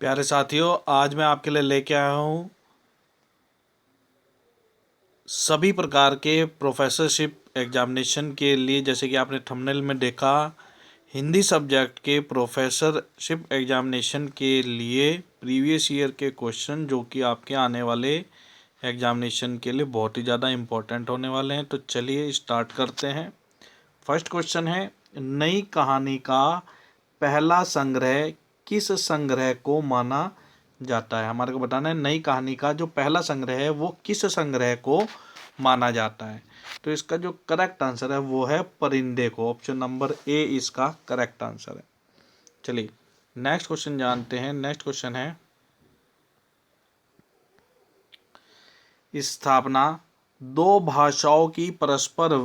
प्यारे साथियों, आज मैं आपके लिए लेके आया हूँ सभी प्रकार के प्रोफेसरशिप एग्जामिनेशन के लिए। जैसे कि आपने थंबनेल में देखा, हिंदी सब्जेक्ट के प्रोफेसरशिप एग्जामिनेशन के लिए प्रीवियस ईयर के क्वेश्चन जो कि आपके आने वाले एग्जामिनेशन के लिए बहुत ही ज़्यादा इम्पोर्टेंट होने वाले हैं। तो चलिए स्टार्ट करते हैं। फर्स्ट क्वेश्चन है, नई कहानी का पहला संग्रह किस संग्रह को माना जाता है? हमारे को बताना है नई कहानी का जो पहला संग्रह है वो किस संग्रह को माना जाता है। तो इसका जो करेक्ट आंसर है वो है परिंदे को। ऑप्शन नंबर ए इसका करेक्ट आंसर है। चलिए नेक्स्ट क्वेश्चन जानते हैं। नेक्स्ट क्वेश्चन है, स्थापना दो भाषाओं की परस्पर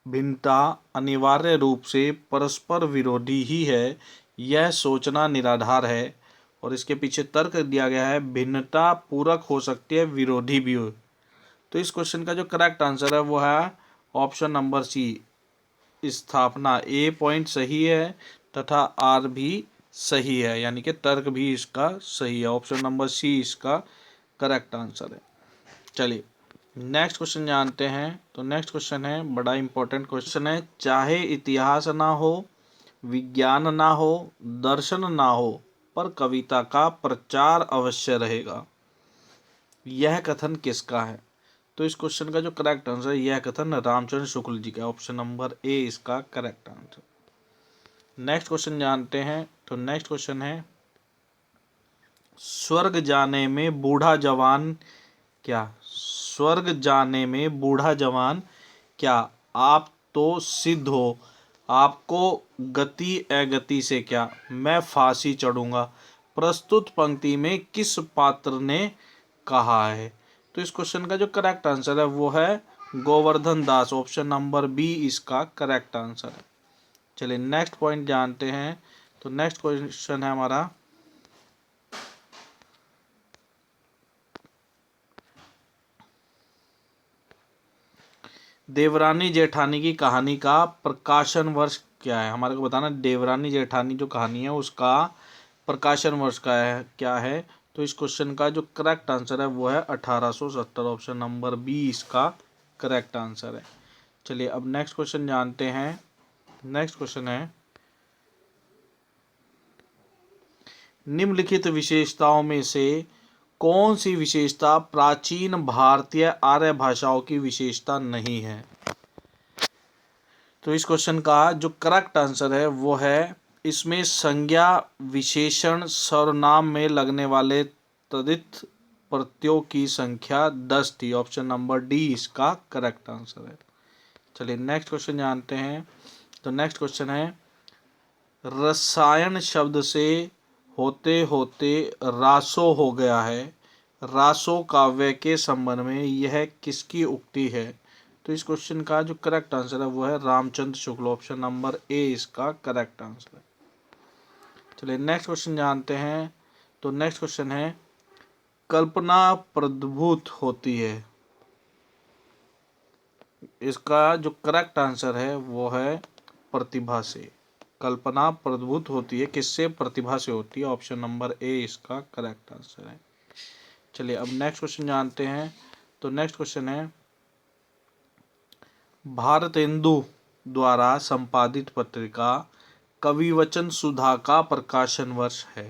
भिन्नता अनिवार्य रूप से परस्पर विरोधी ही है, यह सोचना निराधार है। और इसके पीछे तर्क दिया गया है, भिन्नता पूरक हो सकती है, विरोधी भी हो। तो इस क्वेश्चन का जो करेक्ट आंसर है वो है ऑप्शन नंबर सी, स्थापना। ए पॉइंट सही है तथा आर भी सही है, यानी कि तर्क भी इसका सही है। ऑप्शन नंबर सी इसका करेक्ट आंसर है। चलिए नेक्स्ट क्वेश्चन जानते हैं। तो नेक्स्ट क्वेश्चन है बड़ा इंपॉर्टेंट क्वेश्चन है, चाहे इतिहास ना हो, विज्ञान ना हो, दर्शन ना हो, पर कविता का प्रचार अवश्य रहेगा, यह कथन किसका है? तो इस क्वेश्चन का जो करेक्ट आंसर है, यह कथन रामचंद्र शुक्ल जी का। ऑप्शन नंबर ए इसका करेक्ट आंसर। नेक्स्ट क्वेश्चन जानते हैं। तो नेक्स्ट क्वेश्चन है, स्वर्ग जाने में बूढ़ा जवान क्या? स्वर्ग जाने में बूढ़ा जवान क्या? आप तो सिद्ध हो, आपको गति अगति से क्या, मैं फांसी चढ़ूंगा, प्रस्तुत पंक्ति में किस पात्र ने कहा है? तो इस क्वेश्चन का जो करेक्ट आंसर है वो है गोवर्धन दास। ऑप्शन नंबर बी इसका करेक्ट आंसर है। चलिए नेक्स्ट पॉइंट जानते हैं। तो नेक्स्ट क्वेश्चन है हमारा, देवरानी जेठानी की कहानी का प्रकाशन वर्ष क्या है? हमारे को बताना देवरानी जेठानी जो कहानी है उसका प्रकाशन वर्ष का है क्या है? तो इस क्वेश्चन का जो करेक्ट आंसर है वो है 1870। ऑप्शन नंबर बी इसका करेक्ट आंसर है। चलिए अब नेक्स्ट क्वेश्चन जानते हैं। नेक्स्ट क्वेश्चन है, निम्नलिखित विशेषताओं में से कौन सी विशेषता प्राचीन भारतीय आर्य भाषाओं की विशेषता नहीं है? तो इस क्वेश्चन का जो करेक्ट आंसर है वो है, इसमें संज्ञा विशेषण सर्वनाम में लगने वाले तदित प्रत्ययों की संख्या 10 थी। ऑप्शन नंबर डी इसका करेक्ट आंसर है। चलिए नेक्स्ट क्वेश्चन जानते हैं। तो नेक्स्ट क्वेश्चन है, रसायन शब्द से होते होते रासो हो गया है, रासो काव्य के संबंध में यह किसकी उक्ति है? तो इस क्वेश्चन का जो करेक्ट आंसर है वो है Ramchandra Shukla. Option number A इसका करेक्ट आंसर है। चलिए नेक्स्ट क्वेश्चन जानते हैं। तो नेक्स्ट क्वेश्चन है, कल्पना प्रद्भुत होती है, इसका जो करेक्ट आंसर है वो है प्रतिभा से। कल्पना प्रद्भुत होती है किससे? प्रतिभा से होती है। ऑप्शन नंबर ए इसका करेक्ट आंसर है। चलिए अब नेक्स्ट क्वेश्चन जानते हैं। तो नेक्स्ट क्वेश्चन है, भारतेंदु द्वारा संपादित पत्रिका कविवचन सुधा का प्रकाशन वर्ष है।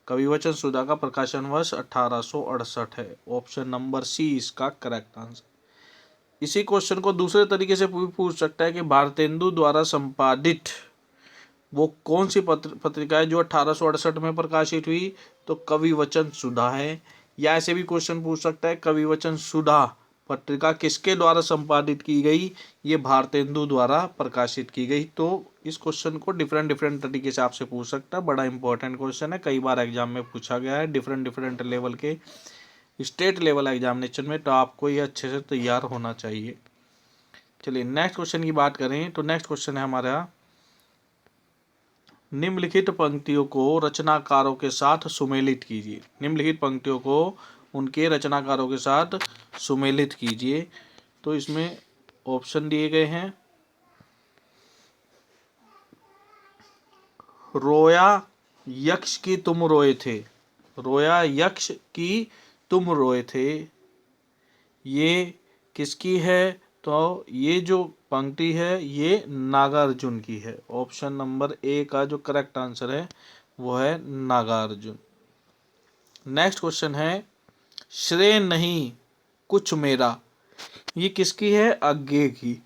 कविवचन सुधा का प्रकाशन वर्ष 1868 है। ऑप्शन नंबर सी इसका करेक्ट आंसर। इसी क्वेश्चन को दूसरे तरीके से पूछ सकता है कि भारतेंदु द्वारा संपादित वो कौन सी पत्रिका है जो 1868 में प्रकाशित हुई? तो कविवचन सुधा है। या ऐसे भी क्वेश्चन पूछ सकता है, कविवचन सुधा पत्रिका किसके द्वारा संपादित की गई? ये भारतेंदु द्वारा प्रकाशित की गई। तो इस क्वेश्चन को डिफरेंट डिफरेंट तरीके से आपसे पूछ सकता है। बड़ा इंपॉर्टेंट क्वेश्चन है, कई बार एग्जाम में पूछा गया है डिफरेंट डिफरेंट लेवल के स्टेट लेवल एग्जामिनेशन में। तो आपको ये अच्छे से तैयार होना चाहिए। चलिए नेक्स्ट क्वेश्चन की बात करें। तो नेक्स्ट क्वेश्चन है हमारा, निम्नलिखित पंक्तियों को रचनाकारों के साथ सुमेलित कीजिए। निम्नलिखित पंक्तियों को उनके रचनाकारों के साथ सुमेलित कीजिए। तो इसमें ऑप्शन दिए गए हैं, रोया यक्ष की तुम रोए थे, रोया यक्ष कि तुम रोए थे, ये किसकी है? तो ये जो पंक्ति है ये नागार्जुन की है। ऑप्शन नंबर ए का जो करेक्ट आंसर है वो है नागार्जुन। नेक्स्ट क्वेश्चन है, श्रेय नहीं कुछ मेरा, ये किसकी है? अज्ञे की।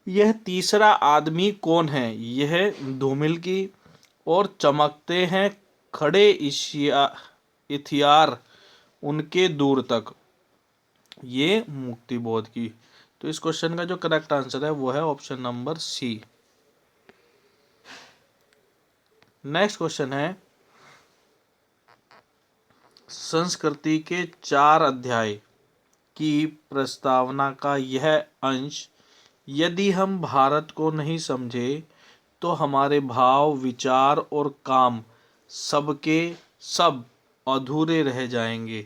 यह तीसरा आदमी कौन है? यह धूमिल की। और चमकते हैं खड़े इथियार उनके दूर तक, ये मुक्ति बोध की। तो इस क्वेश्चन का जो करेक्ट आंसर है वो है option number C. Next question है, संस्कृति के 4 अध्याय की प्रस्तावना का यह अंश, यदि हम भारत को नहीं समझे तो हमारे भाव, विचार और काम सबके सब अधूरे रह जाएंगे,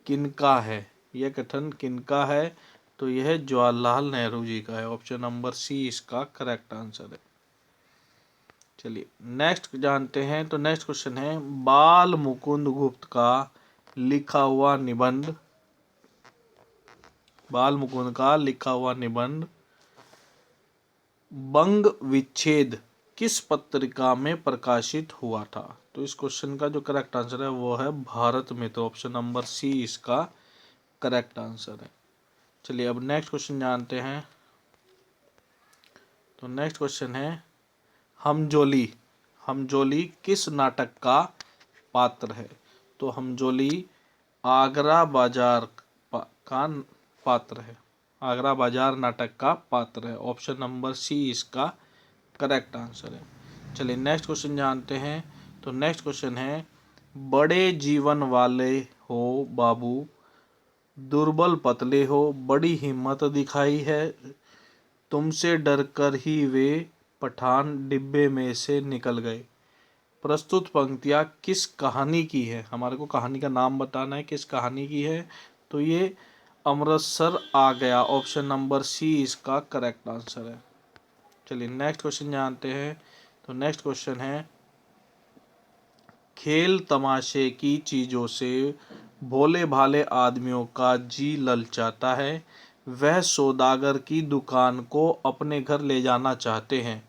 किनका है? यह कथन किनका है? तो यह जवाहरलाल नेहरू जी का है। ऑप्शन नंबर सी इसका करेक्ट आंसर है। चलिए नेक्स्ट जानते हैं। तो नेक्स्ट क्वेश्चन है, बाल मुकुंद गुप्त का लिखा हुआ निबंध, बाल मुकुंद का लिखा हुआ निबंध बंग विच्छेद किस पत्रिका में प्रकाशित हुआ था? तो इस क्वेश्चन का जो करेक्ट आंसर है वो है भारत में। तो ऑप्शन नंबर सी इसका करेक्ट आंसर है। चलिए अब नेक्स्ट क्वेश्चन जानते हैं। तो नेक्स्ट क्वेश्चन है, हमजोली, हमजोली किस नाटक का पात्र है? तो हमजोली आगरा बाजार का पात्र है, आगरा बाजार नाटक का पात्र है। ऑप्शन नंबर सी इसका करेक्ट आंसर है। चलिए नेक्स्ट क्वेश्चन जानते हैं। तो नेक्स्ट क्वेश्चन है, बड़े जीवन वाले हो बाबू, दुर्बल पतले हो, बड़ी हिम्मत दिखाई है, तुमसे डरकर ही वे पठान डिब्बे में से निकल गए। प्रस्तुत पंक्तियाँ किस कहानी की है? हमारे को कहानी का नाम बताना है, किस कहानी की है। तो ये अमृतसर आ गया। ऑप्शन नंबर सी इसका करेक्ट आंसर है। चलिए नेक्स्ट क्वेश्चन जानते हैं। तो नेक्स्ट क्वेश्चन है, खेल तमाशे की चीज़ों से भोले भाले आदमियों का जी ललचाता है, वह सौदागर की दुकान को अपने घर ले जाना चाहते हैं,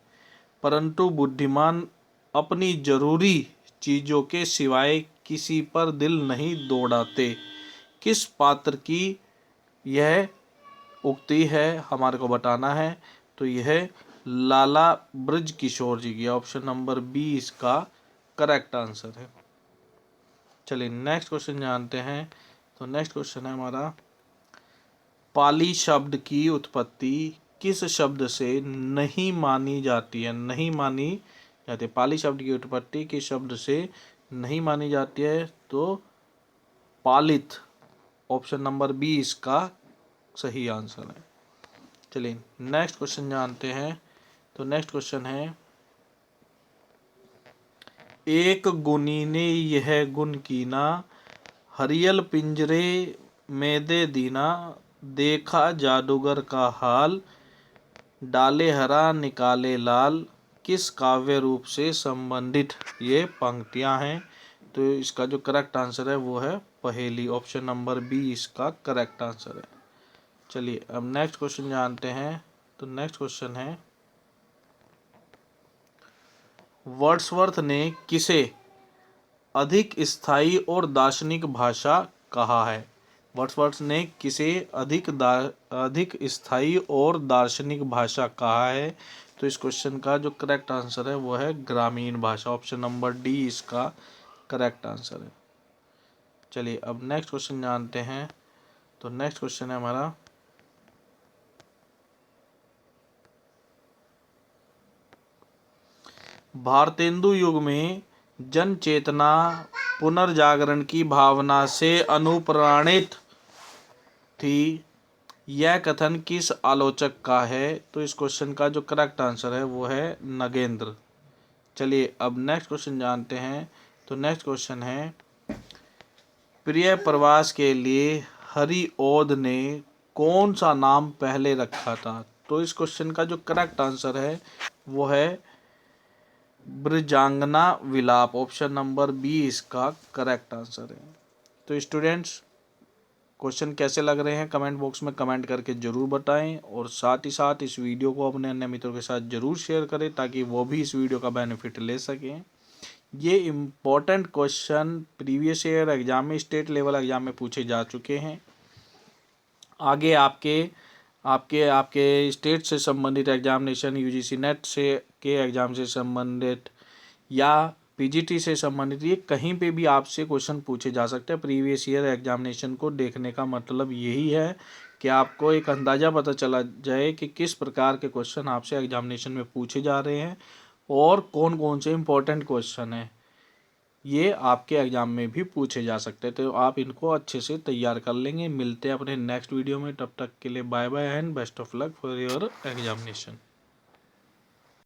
परंतु बुद्धिमान अपनी जरूरी चीज़ों के सिवाय किसी पर दिल नहीं दौड़ाते। किस पात्र की यह उक्ति है? हमारे को बताना है। तो यह लाला ब्रज किशोर जी की। ऑप्शन नंबर बी इसका करेक्ट आंसर है। चलिए नेक्स्ट क्वेश्चन जानते हैं। तो नेक्स्ट क्वेश्चन है हमारा, पाली शब्द की उत्पत्ति किस शब्द से नहीं मानी जाती है? नहीं मानी जाती है, पाली शब्द की उत्पत्ति किस शब्द से नहीं मानी जाती है? तो पालित। ऑप्शन नंबर बी इसका सही आंसर है। चलिए नेक्स्ट क्वेश्चन जानते हैं। तो नेक्स्ट क्वेश्चन है, एक गुनी ने यह गुण कीना, हरियल पिंजरे में दे दीना, देखा जादूगर का हाल, डाले हरा निकाले लाल, किस काव्य रूप से संबंधित ये पंक्तियां हैं? तो इसका जो करेक्ट आंसर है वो है पहेली। ऑप्शन नंबर बी इसका करेक्ट आंसर है। चलिए अब नेक्स्ट क्वेश्चन जानते हैं। तो नेक्स्ट क्वेश्चन है, वर्ड्सवर्थ ने किसे अधिक स्थायी और दार्शनिक भाषा कहा है? वर्ड्सवर्थ ने किसे अधिक स्थायी और दार्शनिक भाषा कहा है? तो इस क्वेश्चन का जो करेक्ट आंसर है वो है ग्रामीण भाषा। ऑप्शन नंबर डी इसका करेक्ट आंसर है। चलिए अब नेक्स्ट क्वेश्चन जानते हैं। तो नेक्स्ट क्वेश्चन है हमारा, भारतेंदु युग में जन चेतना पुनर्जागरण की भावना से अनुप्राणित थी, यह कथन किस आलोचक का है? तो इस क्वेश्चन का जो करेक्ट आंसर है वो है नगेंद्र। चलिए अब नेक्स्ट क्वेश्चन जानते हैं। तो नेक्स्ट क्वेश्चन है, प्रिय प्रवास के लिए हरिऔध ने कौन सा नाम पहले रखा था? तो इस क्वेश्चन का जो करेक्ट आंसर है वो है ब्रजांगना विलाप, ऑप्शन नंबर बी इसका करेक्ट आंसर है। तो स्टूडेंट्स, क्वेश्चन कैसे लग रहे हैं कमेंट बॉक्स में कमेंट करके ज़रूर बताएं, और साथ ही साथ इस वीडियो को अपने अन्य मित्रों के साथ ज़रूर शेयर करें ताकि वो भी इस वीडियो का बेनिफिट ले सकें। ये important question previous year exam में, स्टेट लेवल एग्जाम में पूछे जा चुके हैं। आगे आपके आपके आपके स्टेट से संबंधित एग्जामिनेशन, यूजीसी नेट से के एग्ज़ाम से संबंधित या पीजीटी से संबंधित, ये कहीं पे भी आपसे क्वेश्चन पूछे जा सकते हैं। प्रीवियस ईयर एग्जामिनेशन को देखने का मतलब यही है कि आपको एक अंदाज़ा पता चला जाए कि किस प्रकार के क्वेश्चन आपसे एग्जामिनेशन में पूछे जा रहे हैं और कौन कौन से इम्पोर्टेंट क्वेश्चन हैं, ये आपके एग्ज़ाम में भी पूछे जा सकते हैं। तो आप इनको अच्छे से तैयार कर लेंगे। मिलते हैं अपने नेक्स्ट वीडियो में, तब तक के लिए bye bye and best of luck for your examination.